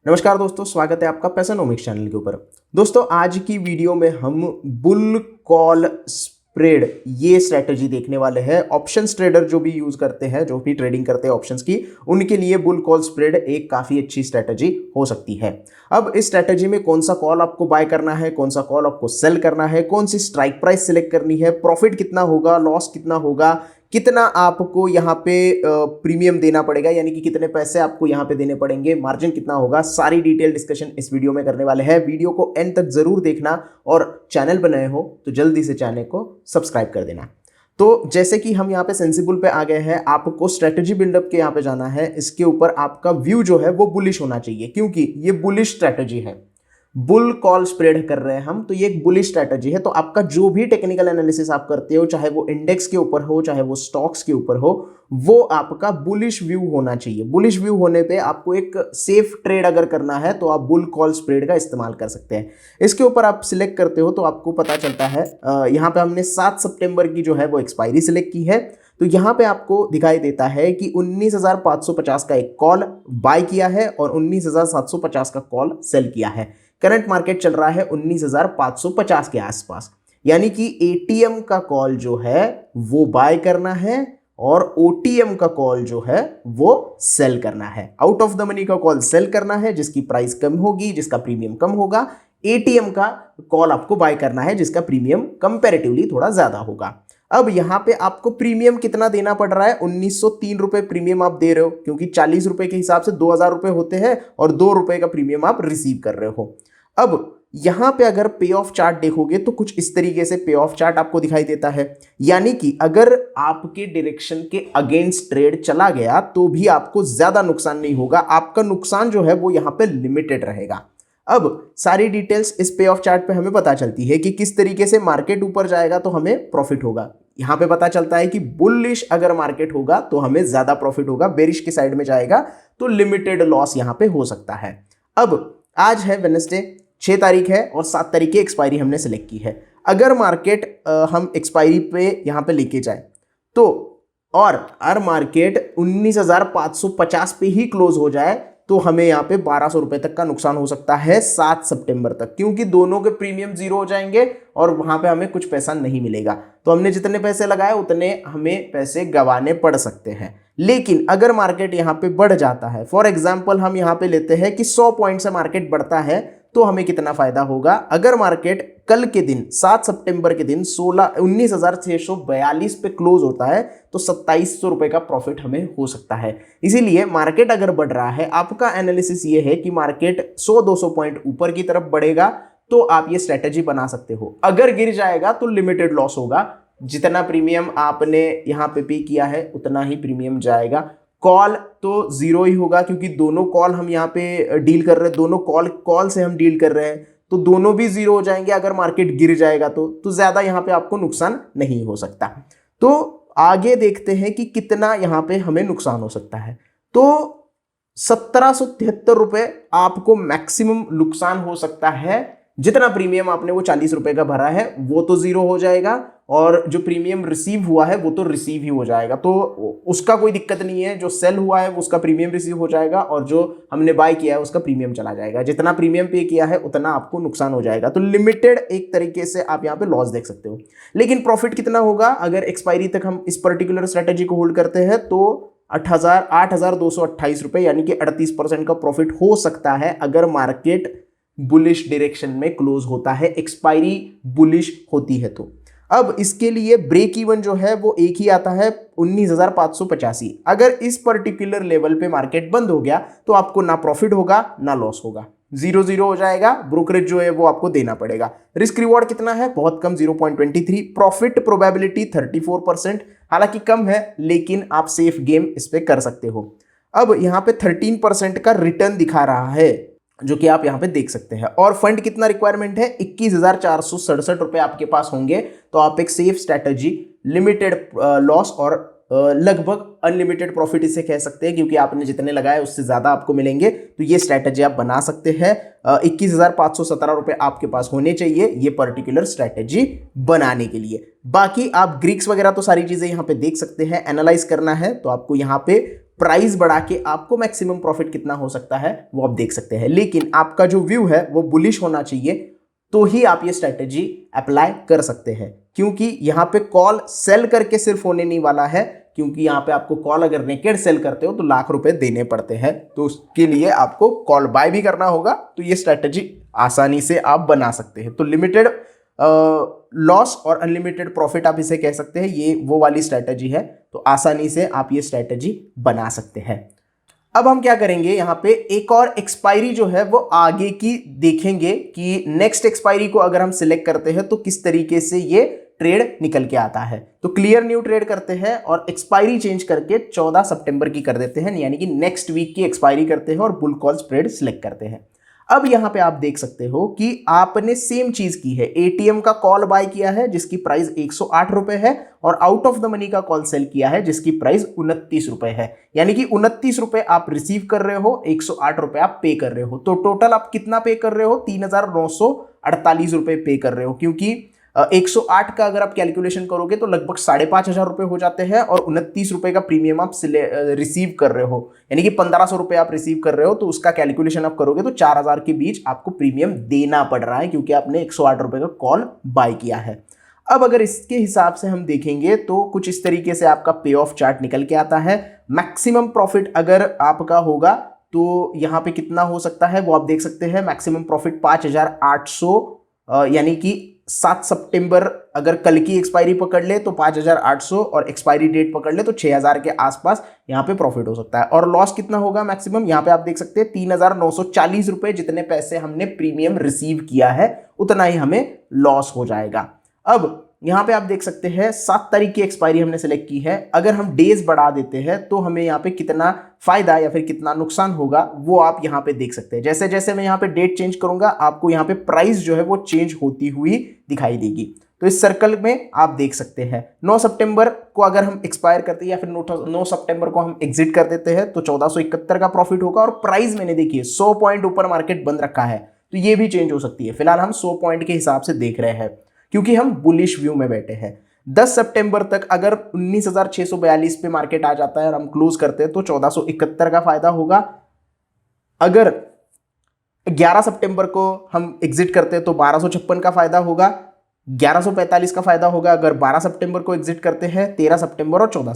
नमस्कार दोस्तों, स्वागत है आपका पैसानोमिक्स चैनल के ऊपर। दोस्तों, आज की वीडियो में हम बुल कॉल स्प्रेड ये स्ट्रेटजी देखने वाले हैं। ऑप्शंस ट्रेडर जो भी यूज करते हैं, जो भी ट्रेडिंग करते हैं ऑप्शंस की, उनके लिए बुल कॉल स्प्रेड एक काफी अच्छी स्ट्रेटजी हो सकती है। अब इस स्ट्रेटजी में कौन सा कॉल आपको बाय करना है, कौन सा कॉल आपको सेल करना है, कौन सी स्ट्राइक प्राइस सिलेक्ट करनी है, प्रॉफिट कितना होगा, लॉस कितना होगा, कितना आपको यहाँ पे प्रीमियम देना पड़ेगा, यानी कि कितने पैसे आपको यहाँ पे देने पड़ेंगे, मार्जिन कितना होगा, सारी डिटेल डिस्कशन इस वीडियो में करने वाले हैं। वीडियो को एंड तक जरूर देखना और चैनल पर नए हो तो जल्दी से चैनल को सब्सक्राइब कर देना। तो जैसे कि हम यहाँ पे सेंसिबल पे आ गए हैं, आपको स्ट्रेटजी बिल्डअप के यहाँ पे जाना है। इसके ऊपर आपका व्यू जो है वो बुलिश होना चाहिए, क्योंकि ये बुलिश स्ट्रेटजी है। बुल कॉल स्प्रेड कर रहे हैं हम, तो ये एक बुलिश स्ट्रेटजी है। तो आपका जो भी टेक्निकल एनालिसिस आप करते हो, चाहे वो इंडेक्स के ऊपर हो, चाहे वो स्टॉक्स के ऊपर हो, वो आपका बुलिश व्यू होना चाहिए। बुलिश व्यू होने पे आपको एक सेफ ट्रेड अगर करना है तो आप बुल कॉल स्प्रेड का इस्तेमाल कर सकते हैं। इसके ऊपर आप सिलेक्ट करते हो तो आपको पता चलता है, यहाँ पे हमने 7 सितंबर की जो है वो एक्सपायरी सिलेक्ट की है। तो यहाँ पे आपको दिखाई देता है कि 19,550 का एक कॉल बाय किया है और 19,750 का कॉल सेल किया है। करंट मार्केट चल रहा है 19,550 के आसपास, यानी कि एटीएम का कॉल जो है वो बाय करना है और ओटीएम का कॉल जो है वो सेल करना है। आउट ऑफ द मनी का कॉल सेल करना है, जिसकी प्राइस कम होगी, जिसका प्रीमियम कम होगा। एटीएम का कॉल आपको बाय करना है, जिसका प्रीमियम कंपैरेटिवली थोड़ा ज्यादा होगा। अब यहाँ पे आपको प्रीमियम कितना देना पड़ रहा है? 1903 रुपए प्रीमियम आप दे रहे हो, क्योंकि 40 रुपए के हिसाब से 2000 रुपए होते हैं और 2 रुपए का प्रीमियम आप रिसीव कर रहे हो। अब यहां पे अगर पे ऑफ चार्ट देखोगे तो कुछ इस तरीके से पे ऑफ चार्ट आपको दिखाई देता है, यानी कि अगर आपके डायरेक्शन के अगेंस्ट ट्रेड चला गया तो भी आपको ज्यादा नुकसान नहीं होगा। आपका नुकसान जो है वो यहां पे लिमिटेड रहेगा। अब सारी डिटेल्स इस पे ऑफ चार्ट पे हमें पता चलती है कि किस तरीके से मार्केट ऊपर जाएगा तो हमें प्रॉफिट होगा। यहां पे पता चलता है कि बुलिश अगर मार्केट होगा तो हमें ज्यादा प्रॉफिट होगा, बेरिश की साइड में जाएगा तो लिमिटेड लॉस यहां पे हो सकता है। अब आज है वेडनेसडे, 6 तारीख है और 7 तारीख की एक्सपायरी हमने सेलेक्ट की है। अगर मार्केट हम एक्सपायरी पे यहां पे लेके जाए तो और मार्केट 19,550 पे ही क्लोज हो जाए तो हमें यहाँ पे 1200 रुपए तक का नुकसान हो सकता है 7 सितंबर तक, क्योंकि दोनों के प्रीमियम जीरो हो जाएंगे और वहां पे हमें कुछ पैसा नहीं मिलेगा। तो हमने जितने पैसे लगाए उतने हमें पैसे गंवाने पड़ सकते हैं। लेकिन अगर मार्केट यहाँ पे बढ़ जाता है, फॉर एग्जाम्पल हम यहाँ पे लेते हैं कि 100 पॉइंट से मार्केट बढ़ता है, तो हमें कितना फायदा होगा? अगर मार्केट कल के दिन 7 सितंबर के दिन 19,642 पे क्लोज होता है तो 2700 रुपए का प्रॉफिट हमें हो सकता है। इसीलिए मार्केट अगर बढ़ रहा है, आपका एनालिसिस ये है कि मार्केट 100-200 पॉइंट ऊपर की तरफ बढ़ेगा तो आप ये स्ट्रेटेजी बना सकते हो। अगर गिर जाएगा तो लिमिटेड लॉस होगा, जितना प्रीमियम आपने यहाँ पे पे किया है उतना ही प्रीमियम जाएगा। कॉल तो जीरो ही होगा, क्योंकि दोनों कॉल हम यहाँ पे डील कर रहे हैं, दोनों कॉल से हम डील कर रहे हैं, तो दोनों भी जीरो हो जाएंगे। अगर मार्केट गिर जाएगा तो ज्यादा यहाँ पे आपको नुकसान नहीं हो सकता। तो आगे देखते हैं कि कितना यहाँ पे हमें नुकसान हो सकता है। तो 1773 रुपए आपको मैक्सिमम नुकसान हो सकता है। जितना प्रीमियम आपने वो 40 रुपए का भरा है वो तो जीरो हो जाएगा और जो प्रीमियम रिसीव हुआ है वो तो रिसीव ही हो जाएगा, तो उसका कोई दिक्कत नहीं है। जो सेल हुआ है उसका प्रीमियम रिसीव हो जाएगा और जो हमने बाय किया है उसका प्रीमियम चला जाएगा। जितना प्रीमियम पे किया है उतना आपको नुकसान हो जाएगा। तो लिमिटेड एक तरीके से आप यहाँ पे लॉस देख सकते हो। लेकिन प्रॉफिट कितना होगा? अगर एक्सपायरी तक हम इस पर्टिकुलर स्ट्रेटेजी को होल्ड करते हैं तो 8,228 रुपए, यानी कि 38% का प्रॉफिट हो सकता है अगर मार्केट बुलिश डायरेक्शन में क्लोज होता है, एक्सपायरी बुलिश होती है तो। अब इसके लिए ब्रेक इवन जो है वो एक ही आता है, 19,585। अगर इस पर्टिकुलर लेवल पे मार्केट बंद हो गया तो आपको ना प्रॉफिट होगा ना लॉस होगा, 0-0 हो जाएगा। ब्रोकरेज जो है वो आपको देना पड़ेगा। रिस्क रिवॉर्ड कितना है? बहुत कम, 0.23। प्रॉफिट प्रोबेबिलिटी 34%, हालांकि कम है लेकिन आप सेफ गेम इस पे कर सकते हो। अब यहाँ पे 13% का रिटर्न दिखा रहा है, जो कि आप यहां पे देख सकते हैं। और फंड कितना रिक्वायरमेंट है? 21,467 रुपए आपके पास होंगे तो आप एक सेफ स्ट्रेटजी, लिमिटेड लॉस और लगभग अनलिमिटेड प्रॉफिट इसे कह सकते हैं, क्योंकि आपने जितने लगाए उससे ज्यादा आपको मिलेंगे, तो ये स्ट्रेटजी आप बना सकते हैं। 21,517 रुपए आपके पास होने चाहिए ये पर्टिकुलर स्ट्रेटजी बनाने के लिए। बाकी आप ग्रीक्स वगैरह तो सारी चीजें यहाँ पे देख सकते हैं। एनालाइज करना है तो आपको यहाँ पे प्राइस बढ़ा के आपको मैक्सिमम प्रॉफिट कितना हो सकता है वो आप देख सकते हैं। लेकिन आपका जो व्यू है वो बुलिश होना चाहिए, तो ही आप ये स्ट्रैटेजी अप्लाई कर सकते हैं, क्योंकि यहाँ पे कॉल सेल करके सिर्फ होने नहीं वाला है, क्योंकि यहाँ पे आपको कॉल अगर नेकेड सेल करते हो तो लाख रुपए देने पड़ते हैं, तो उसके लिए आपको कॉल बाय भी करना होगा। तो ये स्ट्रैटेजी आसानी से आप बना सकते हैं। तो लिमिटेड लॉस और अनलिमिटेड प्रॉफिट आप इसे कह सकते हैं, ये वो वाली स्ट्रैटेजी है। तो आसानी से आप ये स्ट्रैटेजी बना सकते हैं। अब हम क्या करेंगे, यहाँ पे एक और एक्सपायरी जो है वो आगे की देखेंगे कि नेक्स्ट एक्सपायरी को अगर हम सिलेक्ट करते हैं तो किस तरीके से ये ट्रेड निकल के आता है। तो क्लियर न्यू ट्रेड करते हैं और एक्सपायरी चेंज करके 14 सितंबर की कर देते हैं, यानी कि नेक्स्ट वीक की एक्सपायरी करते हैं और बुल कॉल स्प्रेड सिलेक्ट करते हैं। अब यहां पे आप देख सकते हो कि आपने सेम चीज की है, एटीएम का कॉल बाय किया है जिसकी प्राइस 108 रुपए है, और आउट ऑफ द मनी का कॉल सेल किया है जिसकी प्राइस 29 रुपए है, यानी कि 29 रुपए आप रिसीव कर रहे हो, 108 रुपए आप पे कर रहे हो। तो टोटल आप कितना पे कर रहे हो, 3,948 रुपए पे कर रहे हो, क्योंकि 108 का अगर आप कैलकुलेशन करोगे तो लगभग 5,500 रुपए हो जाते हैं, और 29 रुपए का प्रीमियम आप रिसीव कर रहे हो, यानी कि 1,500 रुपए आप रिसीव कर रहे हो। तो उसका कैलकुलेशन आप करोगे तो 4,000 के बीच आपको प्रीमियम देना पड़ रहा है, क्योंकि आपने 108 रुपए का कॉल बाय किया है। अब अगर इसके हिसाब से हम देखेंगे तो कुछ इस तरीके से आपका पे ऑफ चार्ट निकल के आता है। मैक्सिमम प्रॉफिट अगर आपका होगा तो यहाँ पे कितना हो सकता है वो आप देख सकते हैं। मैक्सिमम प्रॉफिट 5,800, यानी कि 7 सितंबर अगर कल की एक्सपायरी पकड़ ले तो 5,800, और एक्सपायरी डेट पकड़ ले तो 6,000 के आसपास यहाँ पे प्रॉफिट हो सकता है। और लॉस कितना होगा मैक्सिमम, यहाँ पे आप देख सकते हैं 3,940 रुपए, जितने पैसे हमने प्रीमियम रिसीव किया है उतना ही हमें लॉस हो जाएगा। अब यहाँ पे आप देख सकते हैं 7 तारीख की एक्सपायरी हमने सेलेक्ट की है। अगर हम डेज बढ़ा देते हैं तो हमें यहाँ पे कितना फायदा या फिर कितना नुकसान होगा वो आप यहाँ पे देख सकते हैं। जैसे जैसे मैं यहाँ पे डेट चेंज करूंगा आपको यहाँ पे प्राइस जो है वो चेंज होती हुई दिखाई देगी। तो इस सर्कल में आप देख सकते हैं 9 सितंबर को अगर हम एक्सपायर करते हैं या फिर 9 सितंबर को हम एग्जिट कर देते हैं तो 1471 का प्रॉफिट होगा, और प्राइस मैंने देखिए 100 पॉइंट ऊपर मार्केट बंद रखा है, तो ये भी चेंज हो सकती है। फिलहाल हम 100 पॉइंट के हिसाब से देख रहे हैं क्योंकि हम बुलिश व्यू में बैठे हैं। 10 सितंबर तक अगर 19,642 पे मार्केट आ जाता है और हम क्लोज करते हैं तो 1471 का फायदा होगा। अगर 11 सितंबर को हम एग्जिट करते हैं तो 1256 का फायदा होगा, 1145 का फायदा होगा। अगर 12 सितंबर को एग्जिट करते हैं, 13 सितंबर और 14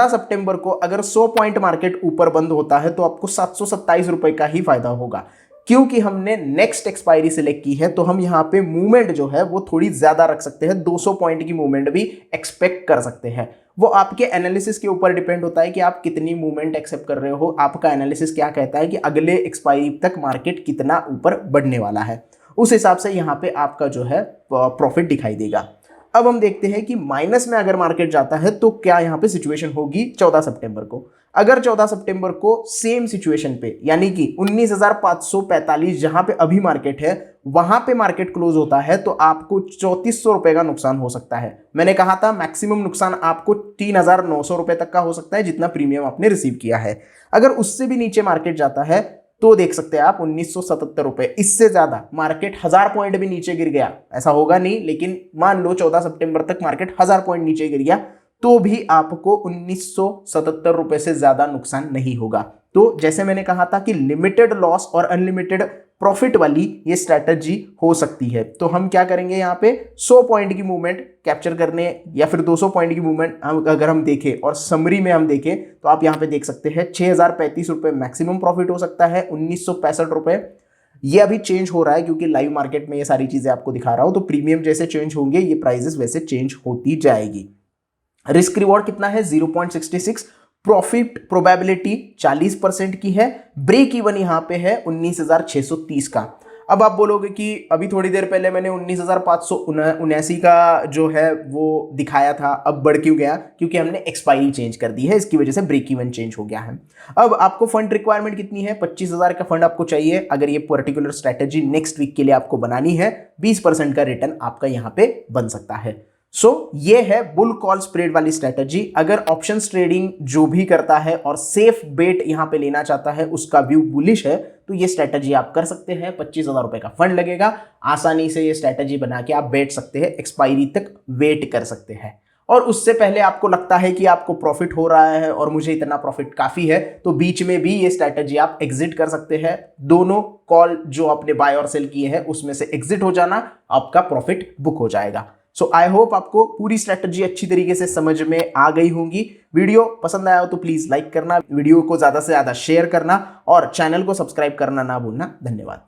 सितंबर को अगर 100 पॉइंट मार्केट ऊपर बंद होता है तो आपको 727 रुपए का ही फायदा होगा। क्योंकि हमने नेक्स्ट एक्सपायरी सिलेक्ट की है तो हम यहाँ पे मूवमेंट जो है वो थोड़ी ज्यादा रख सकते हैं, 200 पॉइंट की मूवमेंट भी एक्सपेक्ट कर सकते हैं। वो आपके एनालिसिस के ऊपर डिपेंड होता है कि आप कितनी मूवमेंट एक्सेप्ट कर रहे हो। आपका एनालिसिस क्या कहता है कि अगले एक्सपायरी तक मार्केट कितना ऊपर बढ़ने वाला है, उस हिसाब से यहाँ पे आपका जो है प्रॉफिट दिखाई देगा। अब हम देखते हैं कि माइनस में अगर मार्केट जाता है तो क्या यहाँ पे सिचुएशन होगी 14 सितंबर को। अगर 14 सितंबर को सेम सिचुएशन पे यानी कि 19,545 जहां पे अभी मार्केट है वहां पे मार्केट क्लोज होता है तो आपको 3,400 रुपए का नुकसान हो सकता है। मैंने कहा था मैक्सिमम नुकसान आपको 3,900 रुपए तक का हो सकता है जितना प्रीमियम आपने रिसीव किया है। अगर उससे भी नीचे मार्केट जाता है तो देख सकते हैं आप 1,977 रुपए। इससे ज्यादा मार्केट 1,000 पॉइंट भी नीचे गिर गया, ऐसा होगा नहीं, लेकिन मान लो 14 सितंबर तक मार्केट 1,000 पॉइंट नीचे गिर गया तो भी आपको 1,977 रुपए से ज्यादा नुकसान नहीं होगा। तो जैसे मैंने कहा था कि लिमिटेड लॉस और अनलिमिटेड प्रॉफिट वाली ये स्ट्रैटेजी हो सकती है। तो हम क्या करेंगे, यहाँ पे 100 पॉइंट की मूवमेंट कैप्चर करने या फिर 200 पॉइंट की मूवमेंट अगर हम देखें और समरी में हम देखें तो आप यहाँ पे देख सकते हैं 6,035 रुपए मैक्सिमम प्रॉफिट हो सकता है, 1,965 रुपए। ये अभी चेंज हो रहा है क्योंकि लाइव मार्केट में ये सारी चीजें आपको दिखा रहा हूं, तो प्रीमियम जैसे चेंज होंगे ये प्राइजेस वैसे चेंज होती जाएगी। रिस्क रिवॉर्ड कितना है 0.66, प्रॉफिट प्रोबेबिलिटी 40% की है, ब्रेक इवन यहां पे है 19,630 का। अब आप बोलोगे कि अभी थोड़ी देर पहले मैंने 19,579 का जो है वो दिखाया था, अब बढ़ क्यों गया, क्योंकि हमने एक्सपायरी चेंज कर दी है, इसकी वजह से ब्रेक इवन चेंज हो गया है। अब आपको फंड रिक्वायरमेंट कितनी है, 25,000 का फंड आपको चाहिए अगर ये पर्टिकुलर स्ट्रैटेजी नेक्स्ट वीक के लिए आपको बनानी है। 20% का रिटर्न आपका यहाँ पे बन सकता है। ये है बुल कॉल स्प्रेड वाली स्ट्रैटेजी। अगर ऑप्शंस ट्रेडिंग जो भी करता है और सेफ बेट यहां पे लेना चाहता है, उसका व्यू बुलिश है, तो ये स्ट्रैटेजी आप कर सकते हैं। 25,000 रुपए का फंड लगेगा, आसानी से ये स्ट्रैटेजी बना के आप बैठ सकते हैं, एक्सपायरी तक वेट कर सकते हैं। और उससे पहले आपको लगता है कि आपको प्रॉफिट हो रहा है और मुझे इतना प्रॉफिट काफी है, तो बीच में भी ये स्ट्रैटेजी आप एग्जिट कर सकते हैं। दोनों कॉल जो आपने बाय और सेल किए हैं उसमें से एग्जिट हो जाना, आपका प्रॉफिट बुक हो जाएगा। सो आई होप आपको पूरी स्ट्रैटेजी अच्छी तरीके से समझ में आ गई होंगी। वीडियो पसंद आया हो तो प्लीज लाइक करना, वीडियो को ज्यादा से ज्यादा शेयर करना और चैनल को सब्सक्राइब करना ना भूलना। धन्यवाद।